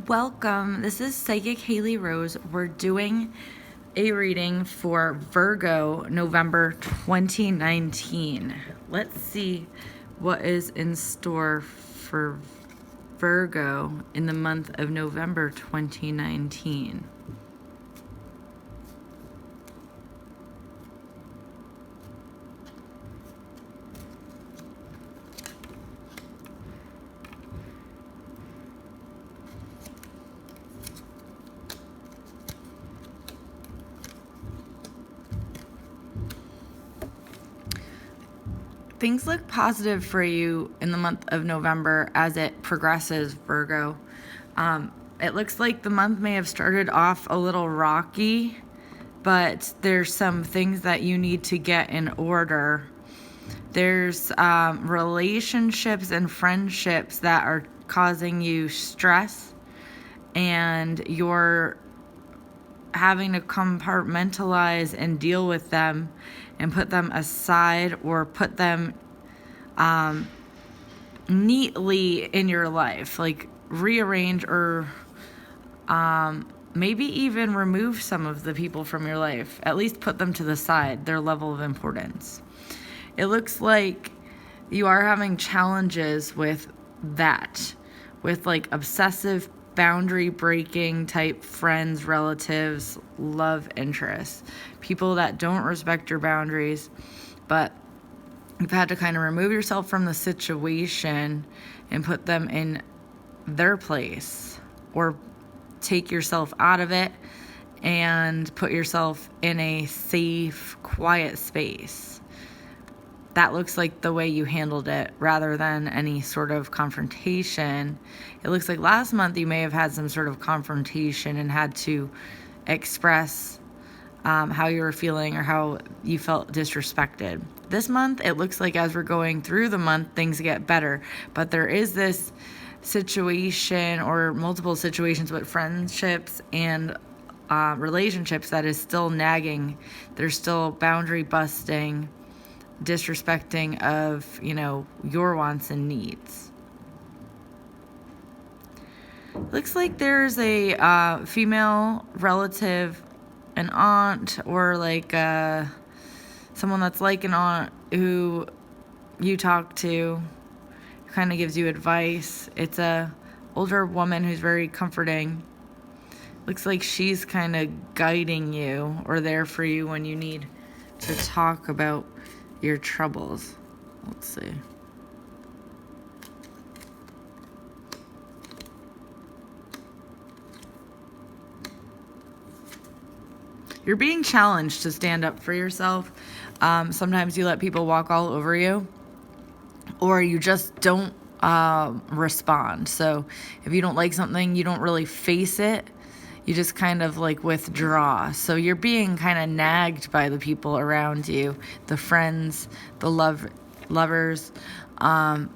Welcome. This is Psychic Haley Rose. We're doing a reading for Virgo, November 2019. Let's see what is in store for Virgo in the month of November 2019. Things look positive for you in the month of November as it progresses, Virgo. It looks like the month may have started off a little rocky, but there's some things that you need to get in order. There's relationships and friendships that are causing you stress, and you're having to compartmentalize and deal with them and put them aside or put them neatly in your life, like rearrange or maybe even remove some of the people from your life, at least put them to the side, their level of importance. It looks like you are having challenges with that, with like obsessive boundary breaking type friends, relatives, love interests, people that don't respect your boundaries, but you've had to kind of remove yourself from the situation and put them in their place, or take yourself out of it and put yourself in a safe, quiet space. That looks like the way you handled it rather than any sort of confrontation. It looks like last month you may have had some sort of confrontation and had to express how you were feeling or how you felt disrespected. This month, it looks like as we're going through the month, things get better. But there is this situation or multiple situations with friendships and relationships that is still nagging. There's still boundary busting, disrespecting of, your wants and needs. Looks like there's a female relative, an aunt, or like someone that's like an aunt who you talk to, kind of gives you advice. It's a older woman who's very comforting. Looks like she's kind of guiding you or there for you when you need to talk about your troubles. Let's see. You're being challenged to stand up for yourself. Sometimes you let people walk all over you, or you just don't respond. So if you don't like something, you don't really face it. You just kind of like withdraw. So you're being kind of nagged by the people around you, the friends, the lovers, the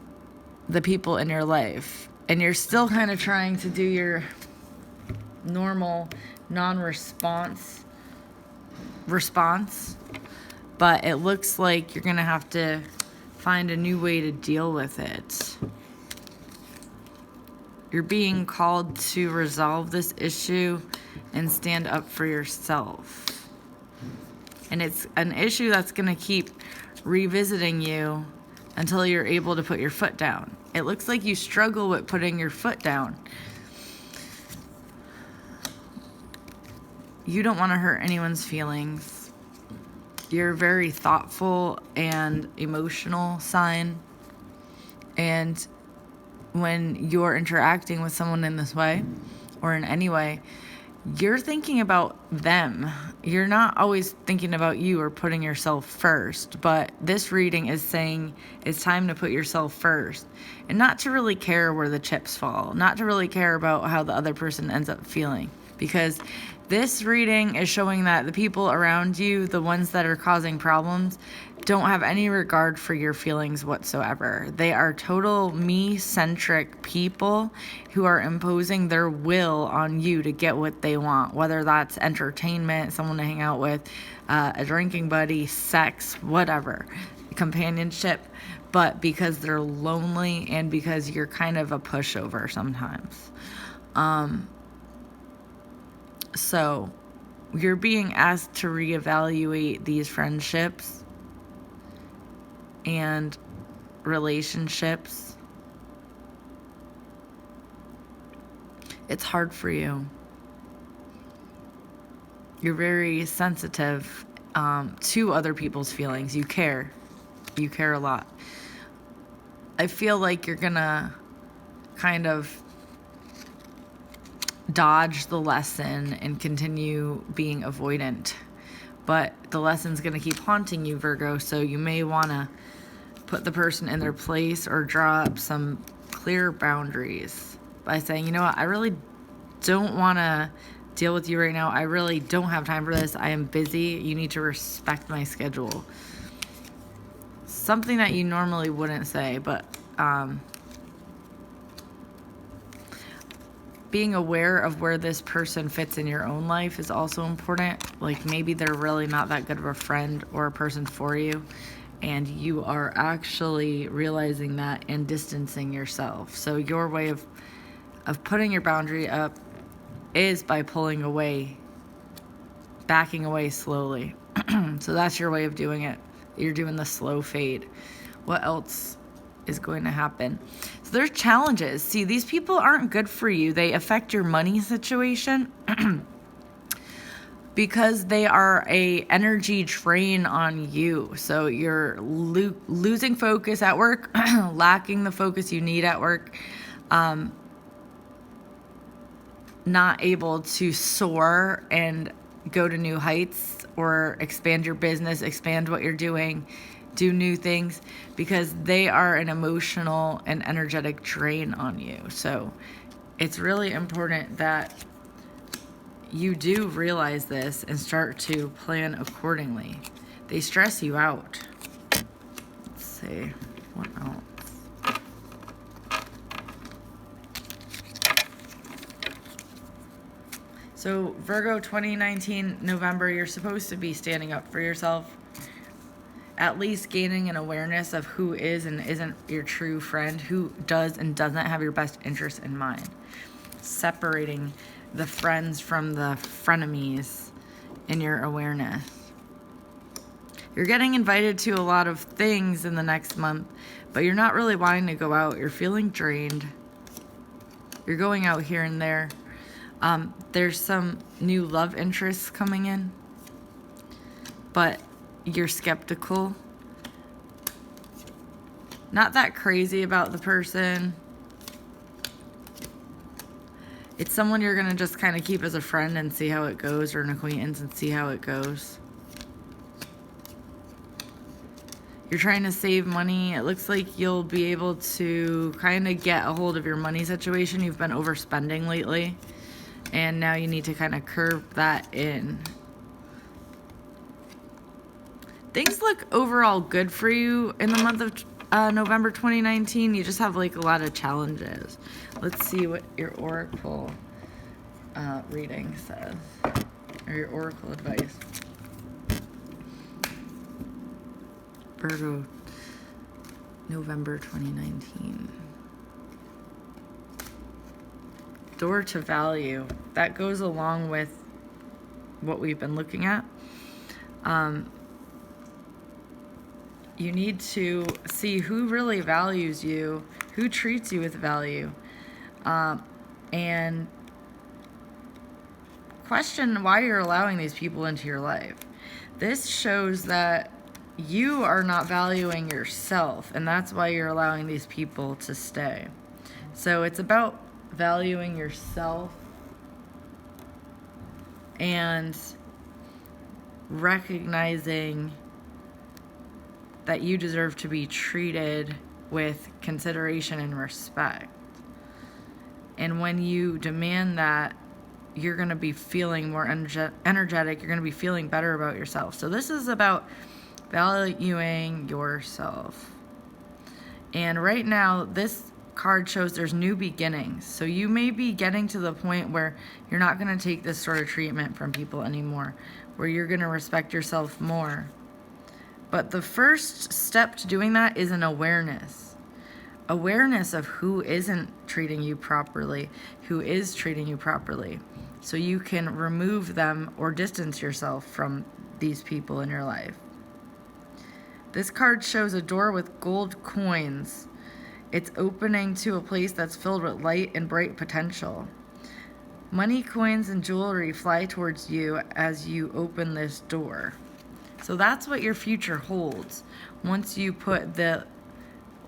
people in your life. And you're still kind of trying to do your normal non-response, but it looks like you're going to have to find a new way to deal with it. You're being called to resolve this issue and stand up for yourself. And it's an issue that's going to keep revisiting you until you're able to put your foot down. It looks like you struggle with putting your foot down. You don't want to hurt anyone's feelings. You're a very thoughtful and emotional sign. And when you're interacting with someone in this way or in any way, you're thinking about them. You're not always thinking about you or putting yourself first, but this reading is saying it's time to put yourself first and not to really care where the chips fall, not to really care about how the other person ends up feeling, because this reading is showing that the people around you, the ones that are causing problems, don't have any regard for your feelings whatsoever. They are total me-centric people who are imposing their will on you to get what they want, whether that's entertainment, someone to hang out with, a drinking buddy, sex, whatever, companionship, but because they're lonely and because you're kind of a pushover sometimes. So you're being asked to reevaluate these friendships and relationships. It's hard for you. You're very sensitive to other people's feelings. You care. You care a lot. I feel like you're gonna kind of dodge the lesson and continue being avoidant. But the lesson's gonna keep haunting you, Virgo, so you may wanna put the person in their place or draw up some clear boundaries by saying, you know what, I really don't wanna deal with you right now. I really don't have time for this. I am busy. You need to respect my schedule. Something that you normally wouldn't say, but being aware of where this person fits in your own life is also important. Like maybe they're really not that good of a friend or a person for you, and you are actually realizing that and distancing yourself. So your way of putting your boundary up is by pulling away, backing away slowly. So that's your way of doing it. You're doing the slow fade. What else is going to happen? So there's challenges. See, these people aren't good for you. They affect your money situation because they are a energy drain on you. So you're losing focus at work, lacking the focus you need at work, not able to soar and go to new heights or expand your business, expand what you're doing, do new things, because they are an emotional and energetic drain on you. So it's really important that you do realize this and start to plan accordingly. They stress you out. Let's see, what else? So Virgo 2019 November, you're supposed to be standing up for yourself, at least gaining an awareness of who is and isn't your true friend, who does and doesn't have your best interests in mind. Separating the friends from the frenemies in your awareness. You're getting invited to a lot of things in the next month, but you're not really wanting to go out. You're feeling drained. You're going out here and there. There's some new love interests coming in, but you're skeptical. Not that crazy about the person. It's someone you're going to just kind of keep as a friend and see how it goes, or an acquaintance and see how it goes. You're trying to save money. It looks like you'll be able to kind of get a hold of your money situation. You've been overspending lately, and now you need to kind of curb that in. Things look overall good for you in the month of November 2019. You just have like a lot of challenges. Let's see what your oracle reading says, or your oracle advice. Virgo, November 2019. Door to value. That goes along with what we've been looking at. You need to see who really values you, who treats you with value, and question why you're allowing these people into your life. This shows that you are not valuing yourself, and that's why you're allowing these people to stay. So it's about valuing yourself and recognizing that you deserve to be treated with consideration and respect. And when you demand that, you're going to be feeling more energetic. You're going to be feeling better about yourself. So this is about valuing yourself. And right now, this card shows there's new beginnings. So you may be getting to the point where you're not going to take this sort of treatment from people anymore, where you're going to respect yourself more. But the first step to doing that is an awareness. awareness of who isn't treating you properly, who is treating you properly, so you can remove them or distance yourself from these people in your life. This card shows a door with gold coins. It's opening to a place that's filled with light and bright potential. Money, coins, and jewelry fly towards you as you open this door. So that's what your future holds once you put the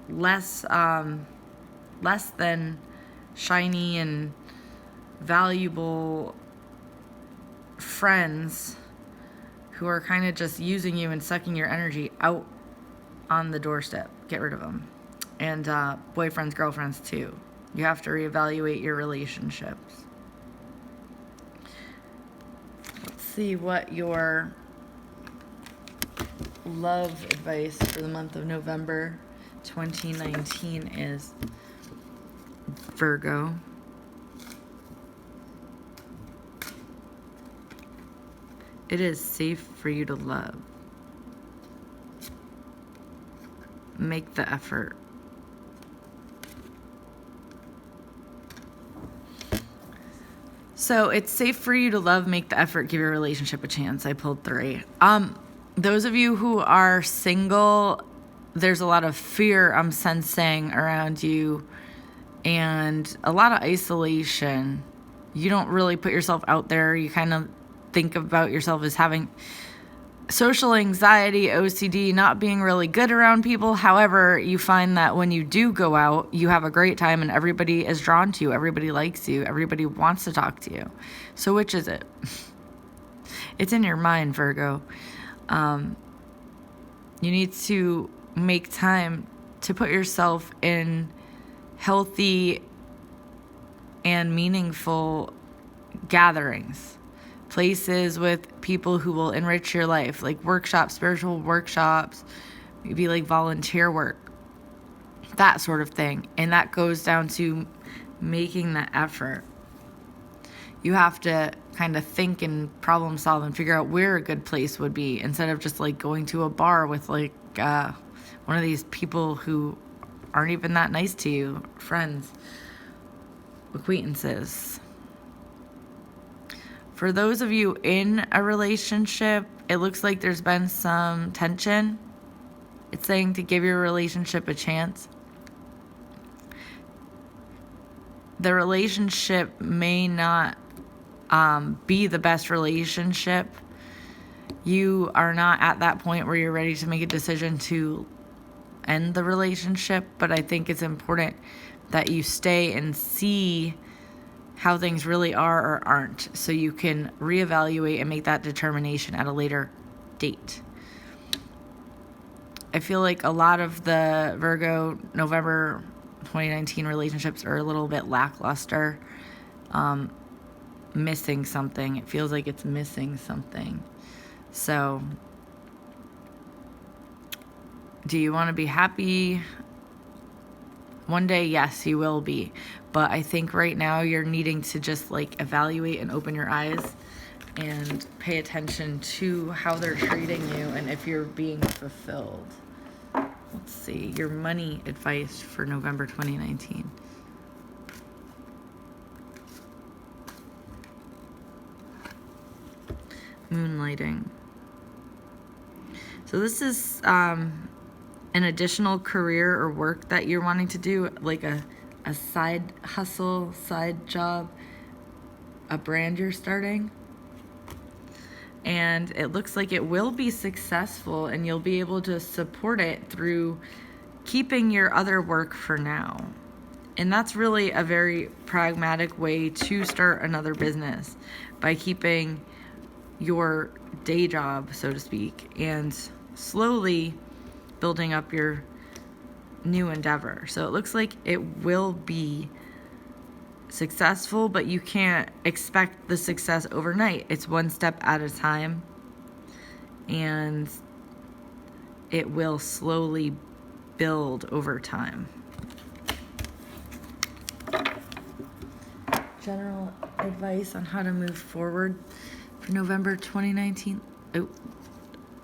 less than shiny and valuable friends who are kind of just using you and sucking your energy out on the doorstep. Get rid of them. And boyfriends, girlfriends too. You have to reevaluate your relationships. Let's see what your love advice for the month of November 2019 is, Virgo. It is safe for you to love. Make the effort. So it's safe for you to love, make the effort, give your relationship a chance. I pulled 3. Those of you who are single, there's a lot of fear I'm sensing around you and a lot of isolation. You don't really put yourself out there. You kind of think about yourself as having social anxiety, OCD, not being really good around people. However, you find that when you do go out, you have a great time and everybody is drawn to you. Everybody likes you. Everybody wants to talk to you. So which is it? It's in your mind, Virgo. You need to make time to put yourself in healthy and meaningful gatherings. Places with people who will enrich your life, like workshops, spiritual workshops, maybe like volunteer work, that sort of thing. And that goes down to making the effort. You have to kind of think and problem solve and figure out where a good place would be instead of just like going to a bar with like one of these people who aren't even that nice to you, friends, acquaintances. For those of you in a relationship, it looks like there's been some tension. It's saying to give your relationship a chance. The relationship may not be the best relationship. You are not at that point where you're ready to make a decision to end the relationship, but I think it's important that you stay and see how things really are or aren't, so you can reevaluate and make that determination at a later date. I feel like a lot of the Virgo November 2019 relationships are a little bit lackluster, missing something. It feels like it's missing something. So, do you want to be happy? One day, yes, you will be. But I think right now you're needing to just like evaluate and open your eyes and pay attention to how they're treating you and if you're being fulfilled. Let's see, your money advice for November 2019. Moonlighting. So this is an additional career or work that you're wanting to do, like a side hustle, side job, a brand you're starting. And it looks like it will be successful and you'll be able to support it through keeping your other work for now. And that's really a very pragmatic way to start another business, by keeping your day job, so to speak, and slowly building up your new endeavor. So it looks like it will be successful, but you can't expect the success overnight. It's one step at a time, and it will slowly build over time. General advice on how to move forward for November 2019. Oh,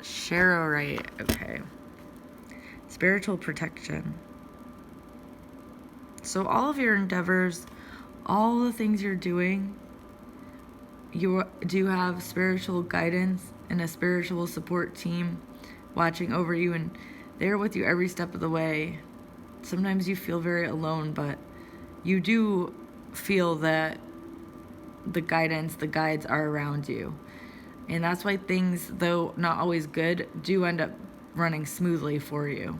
Sharorite. Okay. Spiritual protection. So all of your endeavors, all the things you're doing, you do have spiritual guidance and a spiritual support team watching over you, and they're with you every step of the way. Sometimes you feel very alone, but you do feel that the guides are around you. And that's why things, though not always good, do end up running smoothly for you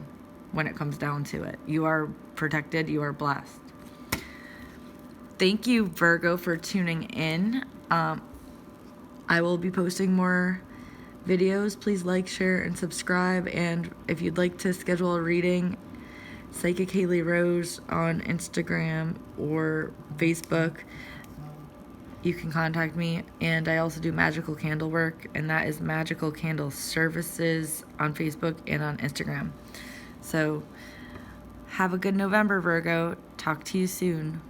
when it comes down to it. You are protected, you are blessed. Thank you, Virgo, for tuning in. I will be posting more videos. Please like, share, and subscribe. And if you'd like to schedule a reading, Psychic Haley Rose on Instagram or Facebook, you can contact me. And I also do magical candle work, and that is Magical Candle Services on Facebook and on Instagram. So have a good November, Virgo. Talk to you soon.